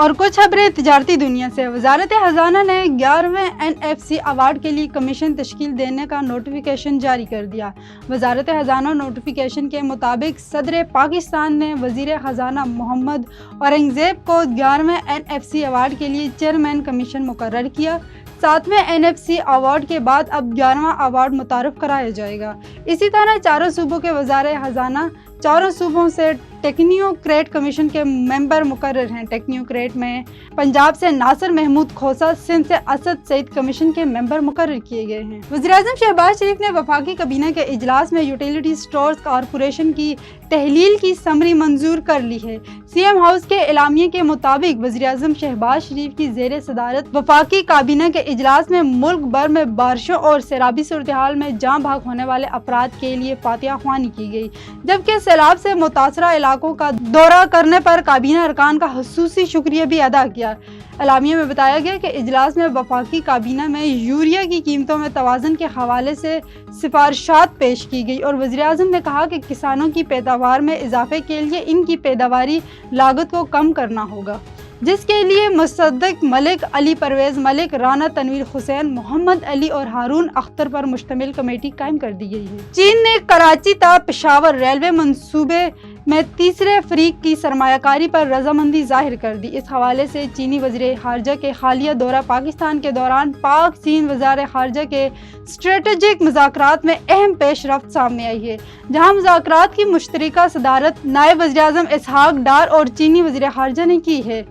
اور کچھ خبریں تجارتی دنیا سے۔ وزارت خزانہ نے 11ویں NFC ایوارڈ کے لیے کمیشن تشکیل دینے کا نوٹیفیکیشن جاری کر دیا۔ وزارت خزانہ نوٹیفیکیشن کے مطابق صدر پاکستان نے وزیر خزانہ محمد اورنگزیب کو 11ویں NFC ایوارڈ کے لیے چیئرمین کمیشن مقرر کیا۔ 7ویں NFC ایوارڈ کے بعد اب 11واں ایوارڈ متعارف کرایا جائے گا۔ اسی طرح چاروں صوبوں کے وزرائے خزانہ چاروں صوبوں سے ٹیکنیوکریٹ کمیشن کے ممبر مقرر ہیں۔ ٹیکنیوکریٹ میں پنجاب سے ناصر محمود کھوسا، سندھ سے اسد سعید کمیشن کے ممبر مقرر کیے گئے ہیں۔ وزیراعظم شہباز شریف نے وفاقی کابینہ کے اجلاس میں یوٹیلیٹی اسٹورز کارپوریشن کی تحلیل کی سمری منظور کر لی ہے۔ CM ہاؤس کے اعلامیے کے مطابق وزیراعظم شہباز شریف کی زیر صدارت وفاقی کابینہ کے اجلاس میں ملک بھر میں بارشوں اور سیلابی صورتحال میں جاں بحق ہونے والے افراد کے لیے فاتحہ خوانی کی گئی، جبکہ سیلاب سے متاثرہ علاقوں کا دورہ کرنے پر کابینہ ارکان کا خصوصی شکریہ بھی ادا کیا۔ اعلامیے میں بتایا گیا کہ اجلاس میں وفاقی کابینہ میں یوریا کی قیمتوں میں توازن کے حوالے سے سفارشات پیش کی گئی اور وزیراعظم نے کہا کہ کسانوں کی پیداوار میں اضافے کے لیے ان کی پیداواری لاگت کو کم کرنا ہوگا، جس کے لیے مصدق ملک، علی پرویز ملک، رانا تنویر حسین، محمد علی اور ہارون اختر پر مشتمل کمیٹی قائم کر دی گئی ہے۔ چین نے کراچی تا پشاور ریلوے منصوبے میں تیسرے فریق کی سرمایہ کاری پر رضامندی ظاہر کر دی۔ اس حوالے سے چینی وزیر خارجہ کے حالیہ دورہ پاکستان کے دوران پاک چین وزرائے خارجہ کے اسٹریٹجک مذاکرات میں اہم پیش رفت سامنے آئی ہے، جہاں مذاکرات کی مشترکہ صدارت نائب وزیر اعظم اسحاق ڈار اور چینی وزیر خارجہ نے کی ہے۔